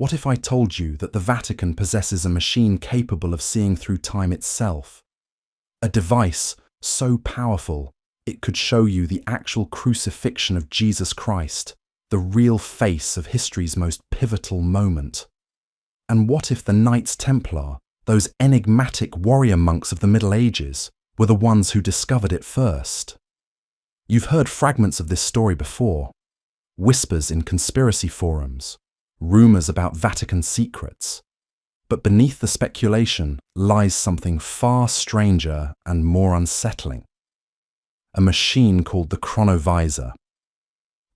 What if I told you that the Vatican possesses a machine capable of seeing through time itself? A device so powerful it could show you the actual crucifixion of Jesus Christ, the real face of history's most pivotal moment. And what if the Knights Templar, those enigmatic warrior monks of the Middle Ages, were the ones who discovered it first? You've heard fragments of this story before. Whispers in conspiracy forums, rumors about Vatican secrets. But beneath the speculation lies something far stranger and more unsettling. A machine called the Chronovisor.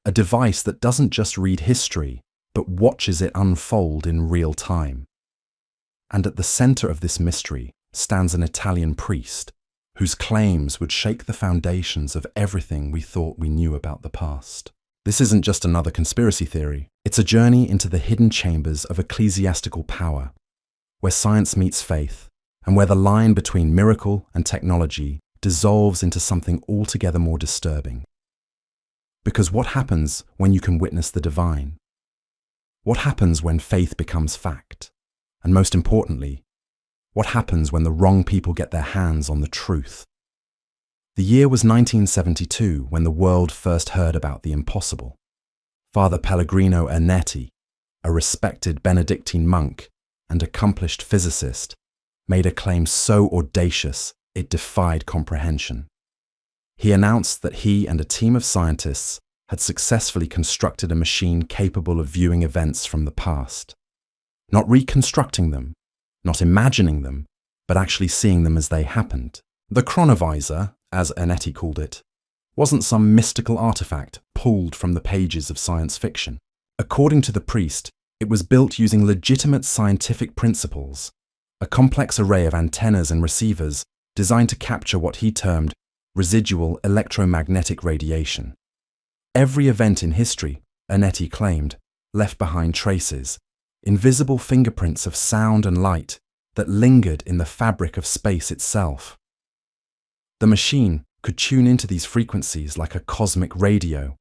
A device that doesn't just read history, but watches it unfold in real time. And at the center of this mystery stands an Italian priest, whose claims would shake the foundations of everything we thought we knew about the past. This isn't just another conspiracy theory. It's a journey into the hidden chambers of ecclesiastical power, where science meets faith, and where the line between miracle and technology dissolves into something altogether more disturbing. Because what happens when you can witness the divine? What happens when faith becomes fact? And most importantly, what happens when the wrong people get their hands on the truth? The year was 1972 when the world first heard about the impossible. Father Pellegrino Ernetti, a respected Benedictine monk and accomplished physicist, made a claim so audacious it defied comprehension. He announced that he and a team of scientists had successfully constructed a machine capable of viewing events from the past. Not reconstructing them, not imagining them, but actually seeing them as they happened. The Chronovisor, as Ernetti called it, wasn't some mystical artifact pulled from the pages of science fiction. According to the priest, it was built using legitimate scientific principles, a complex array of antennas and receivers designed to capture what he termed residual electromagnetic radiation. Every event in history, Ernetti claimed, left behind traces, invisible fingerprints of sound and light that lingered in the fabric of space itself. The machine could tune into these frequencies like a cosmic radio,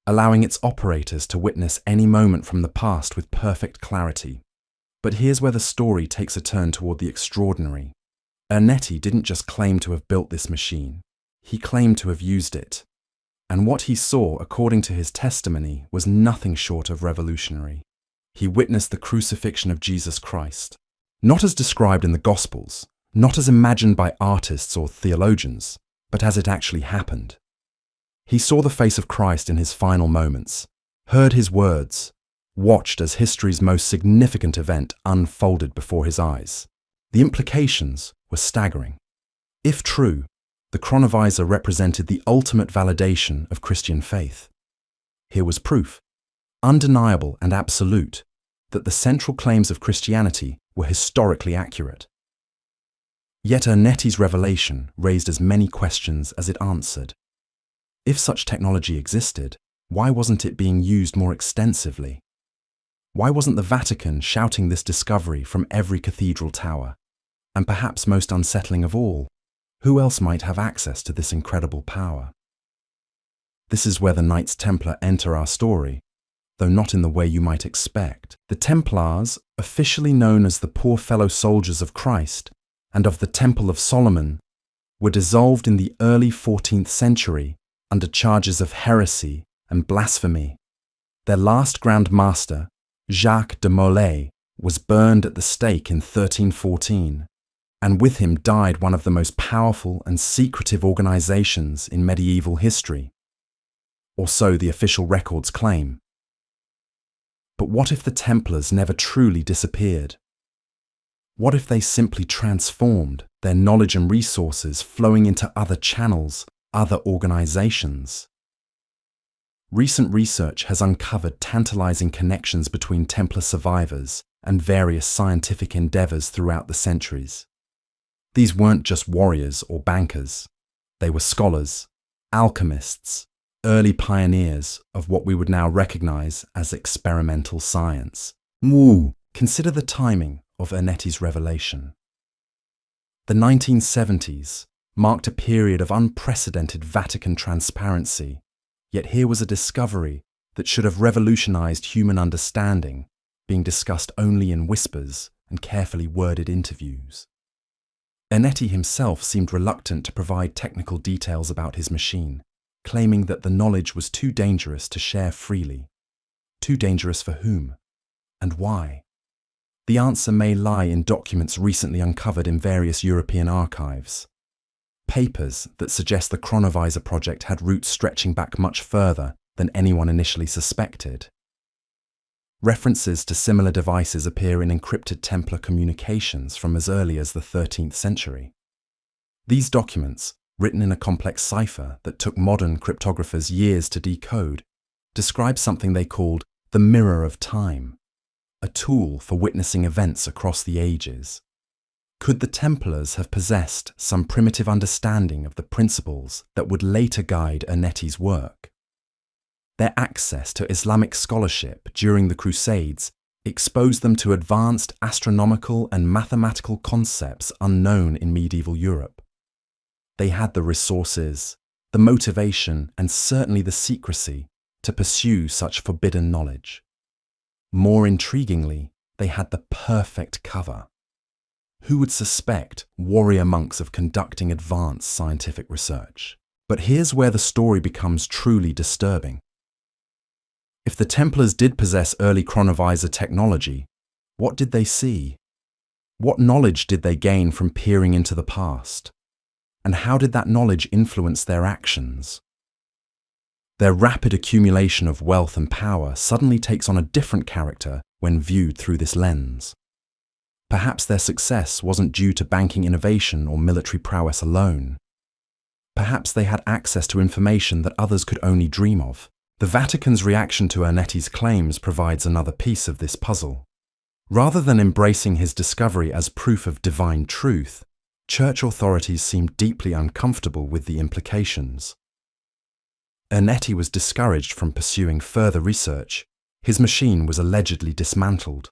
allowing its operators to witness any moment from the past with perfect clarity. But here's where the story takes a turn toward the extraordinary. Ernetti didn't just claim to have built this machine, he claimed to have used it. And what he saw, according to his testimony, was nothing short of revolutionary. He witnessed the crucifixion of Jesus Christ, not as described in the Gospels, not as imagined by artists or theologians, but as it actually happened. He saw the face of Christ in his final moments, heard his words, watched as history's most significant event unfolded before his eyes. The implications were staggering. If true, the Chronovisor represented the ultimate validation of Christian faith. Here was proof, undeniable and absolute, that the central claims of Christianity were historically accurate. Yet Ernetti's revelation raised as many questions as it answered. If such technology existed, why wasn't it being used more extensively? Why wasn't the Vatican shouting this discovery from every cathedral tower? And perhaps most unsettling of all, who else might have access to this incredible power? This is where the Knights Templar enter our story, though not in the way you might expect. The Templars, officially known as the poor fellow soldiers of Christ and of the Temple of Solomon, were dissolved in the early 14th century under charges of heresy and blasphemy. Their last Grand Master, Jacques de Molay, was burned at the stake in 1314, and with him died one of the most powerful and secretive organizations in medieval history. Or so the official records claim. But what if the Templars never truly disappeared? What if they simply transformed, their knowledge and resources flowing into other channels, other organizations? Recent research has uncovered tantalizing connections between Templar survivors and various scientific endeavors throughout the centuries. These weren't just warriors or bankers. They were scholars, alchemists, early pioneers of what we would now recognize as experimental science. Consider the timing of Ernetti's revelation. The 1970s marked a period of unprecedented Vatican transparency, yet here was a discovery that should have revolutionized human understanding being discussed only in whispers and carefully worded interviews. Ernetti himself seemed reluctant to provide technical details about his machine, claiming that the knowledge was too dangerous to share freely. Too dangerous for whom? And why? The answer may lie in documents recently uncovered in various European archives. Papers that suggest the Chronovisor project had roots stretching back much further than anyone initially suspected. References to similar devices appear in encrypted Templar communications from as early as the 13th century. These documents, written in a complex cipher that took modern cryptographers years to decode, describe something they called the mirror of time, a tool for witnessing events across the ages. Could the Templars have possessed some primitive understanding of the principles that would later guide Ernetti's work? Their access to Islamic scholarship during the Crusades exposed them to advanced astronomical and mathematical concepts unknown in medieval Europe. They had the resources, the motivation, and certainly the secrecy to pursue such forbidden knowledge. More intriguingly, they had the perfect cover. Who would suspect warrior monks of conducting advanced scientific research? But here's where the story becomes truly disturbing. If the Templars did possess early Chronovisor technology, what did they see? What knowledge did they gain from peering into the past? And how did that knowledge influence their actions? Their rapid accumulation of wealth and power suddenly takes on a different character when viewed through this lens. Perhaps their success wasn't due to banking innovation or military prowess alone. Perhaps they had access to information that others could only dream of. The Vatican's reaction to Ernetti's claims provides another piece of this puzzle. Rather than embracing his discovery as proof of divine truth, church authorities seemed deeply uncomfortable with the implications. Ernetti was discouraged from pursuing further research. His machine was allegedly dismantled,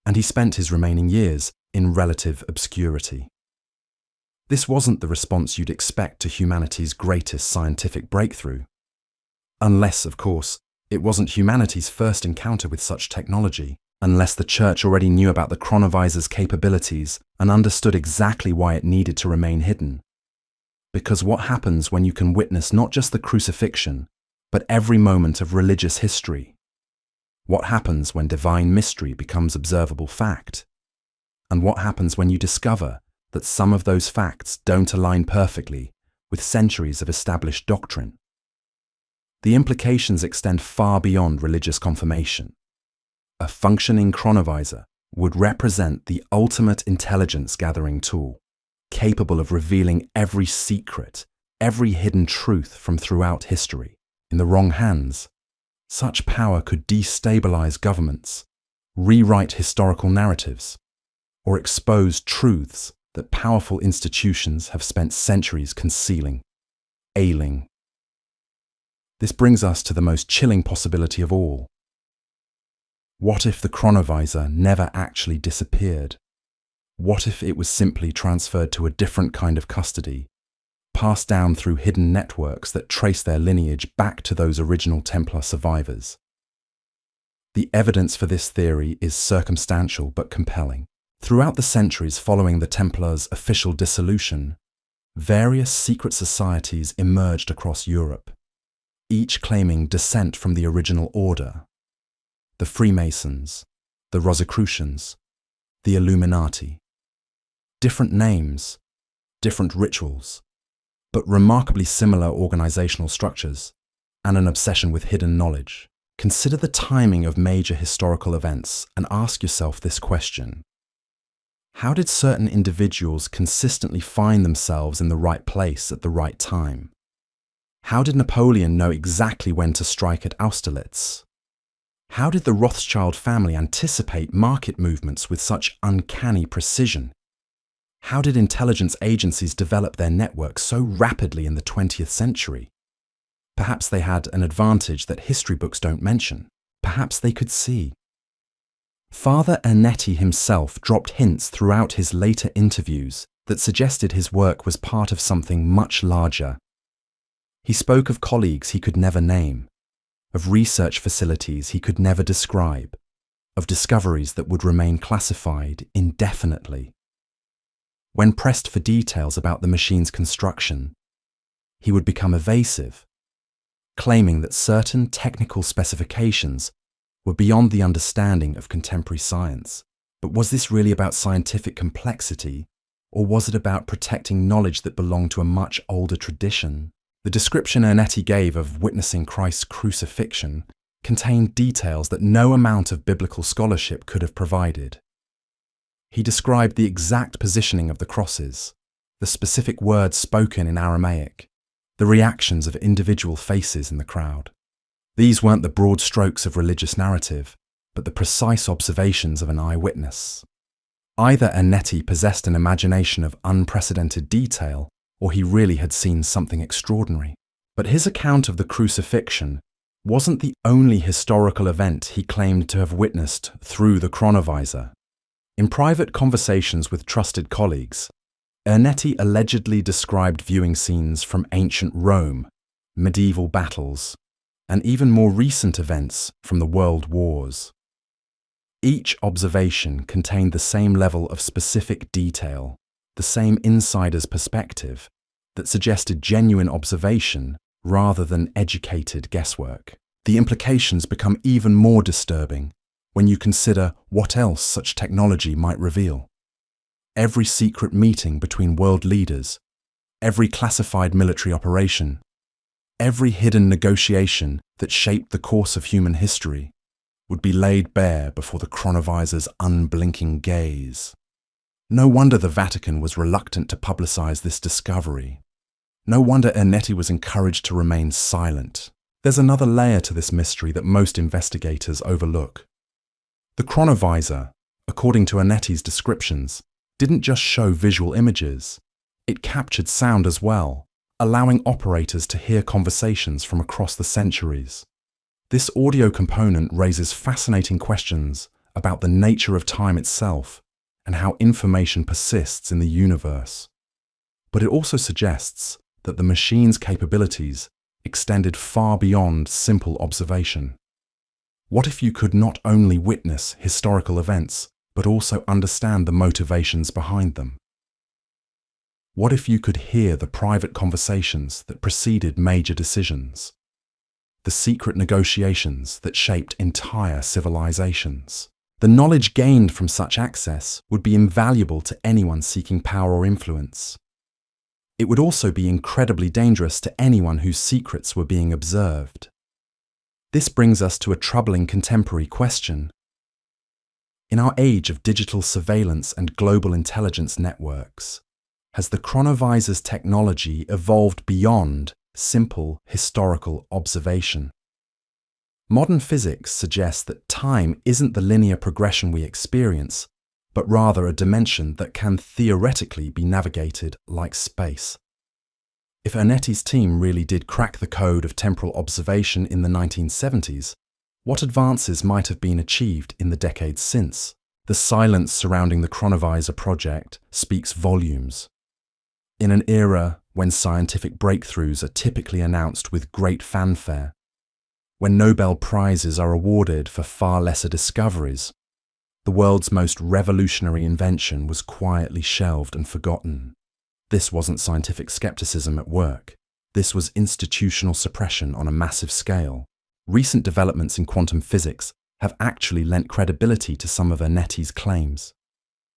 and he spent his remaining years in relative obscurity. This wasn't the response you'd expect to humanity's greatest scientific breakthrough. Unless, of course, it wasn't humanity's first encounter with such technology, unless the Church already knew about the Chronovisor's capabilities and understood exactly why it needed to remain hidden. Because what happens when you can witness not just the crucifixion, but every moment of religious history? What happens when divine mystery becomes observable fact? And what happens when you discover that some of those facts don't align perfectly with centuries of established doctrine? The implications extend far beyond religious confirmation. A functioning Chronovisor would represent the ultimate intelligence-gathering tool, capable of revealing every secret, every hidden truth from throughout history. In the wrong hands, such power could destabilize governments, rewrite historical narratives, or expose truths that powerful institutions have spent centuries concealing, ailing. This brings us to the most chilling possibility of all. What if the Chronovisor never actually disappeared? What if it was simply transferred to a different kind of custody, passed down through hidden networks that trace their lineage back to those original Templar survivors? The evidence for this theory is circumstantial but compelling. Throughout the centuries following the Templars' official dissolution, various secret societies emerged across Europe, each claiming descent from the original order. The Freemasons, the Rosicrucians, the Illuminati. Different names, different rituals, but remarkably similar organizational structures and an obsession with hidden knowledge. Consider the timing of major historical events and ask yourself this question. How did certain individuals consistently find themselves in the right place at the right time? How did Napoleon know exactly when to strike at Austerlitz? How did the Rothschild family anticipate market movements with such uncanny precision? How did intelligence agencies develop their networks so rapidly in the 20th century? Perhaps they had an advantage that history books don't mention. Perhaps they could see. Father Ernetti himself dropped hints throughout his later interviews that suggested his work was part of something much larger. He spoke of colleagues he could never name, of research facilities he could never describe, of discoveries that would remain classified indefinitely. When pressed for details about the machine's construction, he would become evasive, claiming that certain technical specifications were beyond the understanding of contemporary science. But was this really about scientific complexity, or was it about protecting knowledge that belonged to a much older tradition? The description Ernetti gave of witnessing Christ's crucifixion contained details that no amount of biblical scholarship could have provided. He described the exact positioning of the crosses, the specific words spoken in Aramaic, the reactions of individual faces in the crowd. These weren't the broad strokes of religious narrative, but the precise observations of an eyewitness. Either Ernetti possessed an imagination of unprecedented detail, or he really had seen something extraordinary. But his account of the crucifixion wasn't the only historical event he claimed to have witnessed through the Chronovisor. In private conversations with trusted colleagues, Ernetti allegedly described viewing scenes from ancient Rome, medieval battles, and even more recent events from the world wars. Each observation contained the same level of specific detail, the same insider's perspective that suggested genuine observation rather than educated guesswork. The implications become even more disturbing when you consider what else such technology might reveal. Every secret meeting between world leaders, every classified military operation, every hidden negotiation that shaped the course of human history would be laid bare before the Chronovisor's unblinking gaze. No wonder the Vatican was reluctant to publicize this discovery. No wonder Ernetti was encouraged to remain silent. There's another layer to this mystery that most investigators overlook. The Chronovisor, according to Ernetti's descriptions, didn't just show visual images. It captured sound as well, allowing operators to hear conversations from across the centuries. This audio component raises fascinating questions about the nature of time itself and how information persists in the universe. But it also suggests that the machine's capabilities extended far beyond simple observation. What if you could not only witness historical events, but also understand the motivations behind them? What if you could hear the private conversations that preceded major decisions? The secret negotiations that shaped entire civilizations? The knowledge gained from such access would be invaluable to anyone seeking power or influence. It would also be incredibly dangerous to anyone whose secrets were being observed. This brings us to a troubling contemporary question. In our age of digital surveillance and global intelligence networks, has the Chronovisor's technology evolved beyond simple historical observation? Modern physics suggests that time isn't the linear progression we experience, but rather a dimension that can theoretically be navigated like space. If Ernetti's team really did crack the code of temporal observation in the 1970s, what advances might have been achieved in the decades since? The silence surrounding the Chronovisor project speaks volumes. In an era when scientific breakthroughs are typically announced with great fanfare, when Nobel Prizes are awarded for far lesser discoveries, the world's most revolutionary invention was quietly shelved and forgotten. This wasn't scientific skepticism at work. This was institutional suppression on a massive scale. Recent developments in quantum physics have actually lent credibility to some of Ernetti's claims.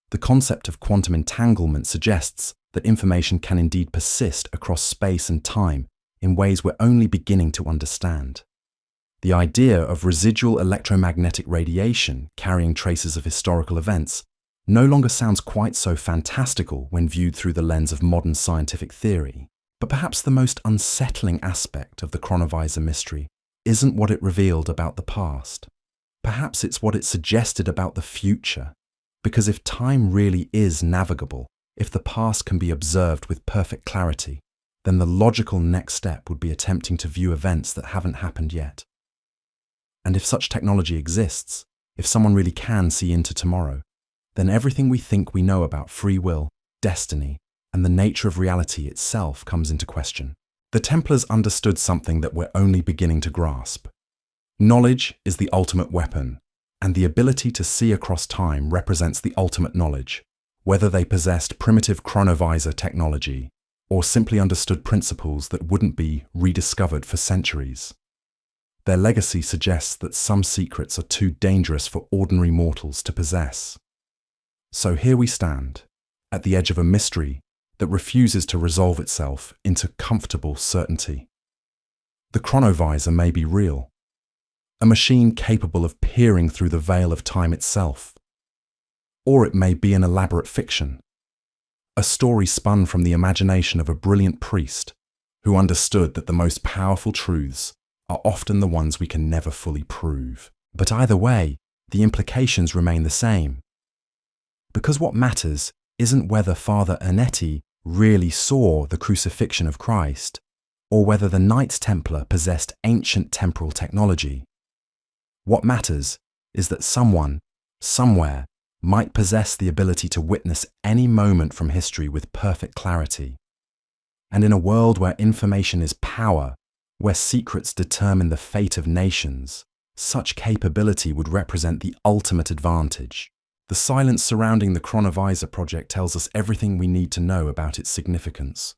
The concept of quantum entanglement suggests that information can indeed persist across space and time in ways we're only beginning to understand. The idea of residual electromagnetic radiation carrying traces of historical events no longer sounds quite so fantastical when viewed through the lens of modern scientific theory. But perhaps the most unsettling aspect of the Chronovisor mystery isn't what it revealed about the past. Perhaps it's what it suggested about the future. Because if time really is navigable, if the past can be observed with perfect clarity, then the logical next step would be attempting to view events that haven't happened yet. And if such technology exists, if someone really can see into tomorrow, then everything we think we know about free will, destiny, and the nature of reality itself comes into question. The Templars understood something that we're only beginning to grasp. Knowledge is the ultimate weapon, and the ability to see across time represents the ultimate knowledge, whether they possessed primitive Chronovisor technology or simply understood principles that wouldn't be rediscovered for centuries. Their legacy suggests that some secrets are too dangerous for ordinary mortals to possess. So here we stand, at the edge of a mystery that refuses to resolve itself into comfortable certainty. The Chronovisor may be real, a machine capable of peering through the veil of time itself. Or it may be an elaborate fiction, a story spun from the imagination of a brilliant priest who understood that the most powerful truths are often the ones we can never fully prove. But either way, the implications remain the same. Because what matters isn't whether Father Ernetti really saw the crucifixion of Christ, or whether the Knights Templar possessed ancient temporal technology. What matters is that someone, somewhere, might possess the ability to witness any moment from history with perfect clarity. And in a world where information is power, where secrets determine the fate of nations, such capability would represent the ultimate advantage. The silence surrounding the Chronovisor project tells us everything we need to know about its significance.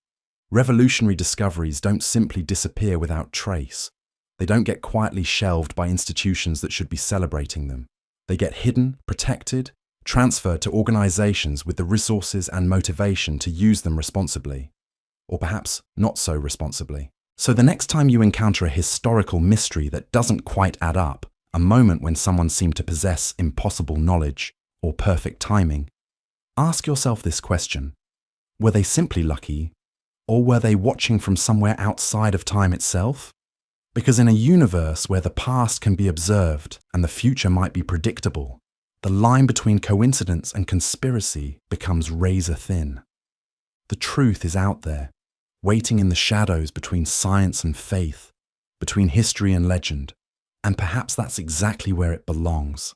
Revolutionary discoveries don't simply disappear without trace. They don't get quietly shelved by institutions that should be celebrating them. They get hidden, protected, transferred to organizations with the resources and motivation to use them responsibly. Or perhaps not so responsibly. So the next time you encounter a historical mystery that doesn't quite add up, a moment when someone seemed to possess impossible knowledge or perfect timing, ask yourself this question: were they simply lucky, or were they watching from somewhere outside of time itself? Because in a universe where the past can be observed and the future might be predictable, the line between coincidence and conspiracy becomes razor thin. The truth is out there, waiting in the shadows between science and faith, between history and legend, and perhaps that's exactly where it belongs.